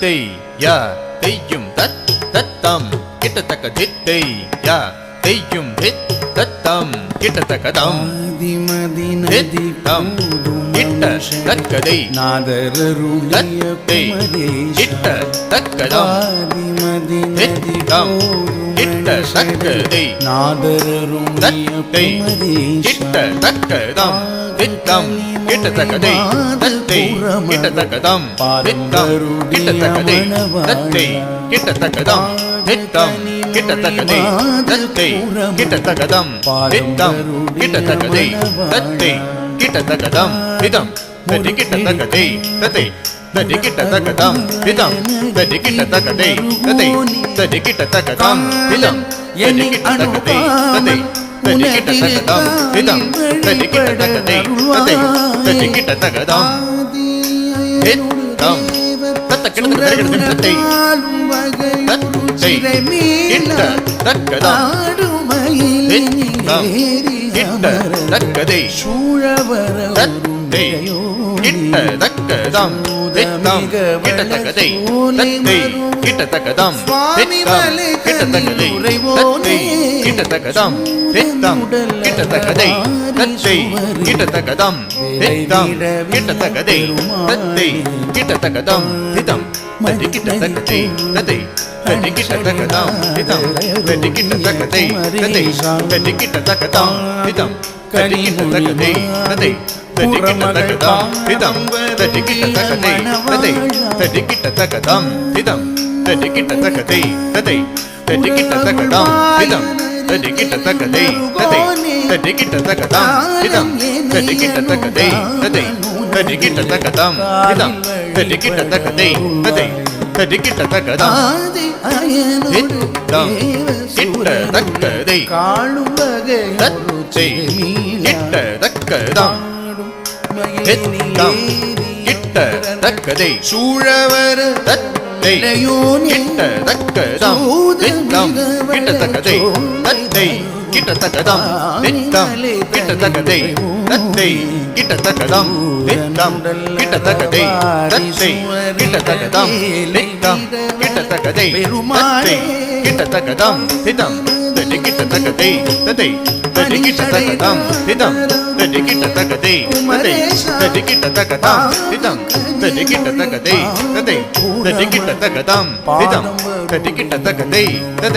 தத்தை யா தெய்யும் தத் தத்தம் கிட்டத்தக்க தித்தை யா தெய்யும் தித் தத்தம் கிட்டத்தக்கதம் தித்தம் கிட்ட தக்கதை தத்தை கிட்ட தக்கதம் தித்தம் கிட்ட தக்கதை தத்தை கிட்ட தக்கதம் தித்தம் கிட்டத்தக்கதை தத்தை கிட்டத்தக்கதம் தித்தம் கிட்டத்தக்கதை தத்தை கிட்டத்தக்கதம் தித்தம் கிட்டத்தக்கதை தத்தை கிட்டத்தக்கதம் தித்தம் கிட்டத்தக்கதை தத்தை கிட்டத்தக்கதம் திதம் தத்தி கிட்டத்தக்கதை தத்தை தத்தி கிட்டத்தக்கதம் திதம் தத்தி கிட்டத்தக்கதை தத்தை தத்தி கிட்டத்தக்கதம் திதம் தத்தி கிட்டத்தக்கதை தத்தை தத்தி கிட்டத்தக்கதம் திதம் தத்தி கிட்டத்தக்கதை தத்தை தத்தி கிட்டத்தக்கதம் திதம் தத்த கிட்டத்தக்கதை தத்தை தத்தை கிட்டத்தக்கதம் திதம் கிட்டத்தக்கதை தத்தை கிட்டத்தக்கதம் தித்தம் கிட்டத்தக்கதை தத்தை கிட்டத்தக்கதம் தித்தம் கிட்டத்தக்கதை தத்தை கிட்டத்தக்கதம் தித்தம் கிட்டத்தக்கதை தத்தை கிட்டத்தக்கதம் தித்தம் கிட்டத்தக்கதை தத்தை கிட்டத்தக்கதம் திதம் தத்தி கிட்டத்தக்கதை தத்தை தத்தி கிட்டத்தக்கதம் திதம் தத்தி கிட்டத்தக்கதை தத்தை தத்தி கிட்டத்தக்கதம் திதம் தத்தி கிட்டத்தக்கதை தத்தை தத்தி கிட்டத்தக்கதம் திதம் தத்தி கிட்டத்தக்கதை தத்தை தத்தி கிட்டத்தக்கதம் திதம் தத்தி கிட்டத்தக்கதை தத்தை தத்தி கிட்டத்தக்கதம் திதம் தத்தி கிட்டத்தக்கதை தத்தை தத்தி கிட்டத்தக்கதம் திதம் தத்தி கிட்டத்தக்கதை தத்தை தத்தி கிட்டத்தக்கதம் திதம் தத்தி கிட்டத்தக்கதை தத்தை தத்தி கிட்டத்தக்கதம் தித்தம் கிட்டத்தக்கதை தத்தை கிட்டத்தக்கதம் தித்தம் கிட்டத்தக்கதை சூழவர் தத்தை கிட்டத்தக்கதம் தித்தம் கிட்டத்தக்கதை தத்தை கிட்டத்தக்கதம் தித்தம் கிட்டத்தக்கதை தத்தை கிட்டத்தக்கதம் தித்தம் கிட்டத்தக்கதை தத்தை கிட்டத்தக்கதம் தித்தம் கிட்டத்தக்கதை தத்தை கிட்டத்தக்கதம் திதம் தத்தி கிட்டத்தக்கதை தத்தை தத்தி கிட்டத்தக்கதம் திதம் தத்தி கிட்டத்தக்கதை தத்தை தத்தி கிட்டத்தக்கதம் திதம் தத்தி கிட்டத்தக்கதை தத்தை தத்தி கிட்டத்தக்கதம் திதம் தத்தி கிட்டத்தக்கதை தத்தை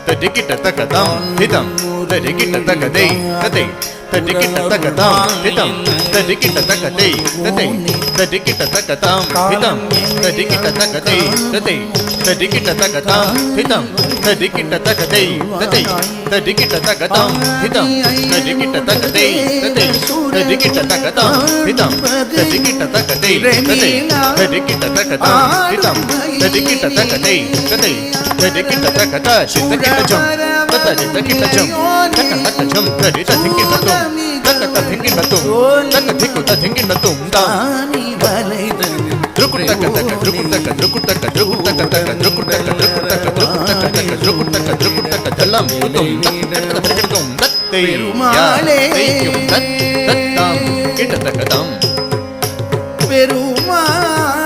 தத்தி கிட்டத்தக்கதம் திதம் தத்தி கிட்டத்தக்கதை தத்தை தத்தி கிட்டத்தக்கதம் திதம் தத்தி கிட்டத்தக்கதை தத்தை தத்தி கிட்டத்தக்கதம் திதம் தத்தி கிட்டத்தக்கதை தத்தை தத்தி கிட்டத்தக்கதம் திதம் தத்தி கிட்டத்தக்கதை தத்தை தத்தி கிட்டத்தக்கதம் திதம் தத்தி கிட்டத்தக்கதை தத்தை தத்தி கிட்டத்தக்கதம் திதம் தத்தி கிட்டத்தக்கதை தத்தை தத்தி கிட்டத்தக்கதம் திதம் தத்தி கிட்டத்தக்கதை தத்தை தத்தி கிட்டத்தக்கத சித்தகிட்டஜம் தத்த சித்தகிட்டஜம் தக்க தக்கஜம் தத்தி தத்திகிட்டதும் தக்க தத்திகிட்டதும் தக்க திக்குத திங்கிட்டதும் தானி வலைத த்ருகுட்டக தக்க த்ருகுட்டக த்ருகுட்டக த்ருகுட்டக தக்க த்ருகுட்டக த்ருகுட்டக த்ருகுட்டக த்ருகுட்டக த்ருகுட்டக தலம் துதும் தத்தம் தத்தை பெருமாளே தத்தம் கிட்டத்தக்கதம் பெருமாள்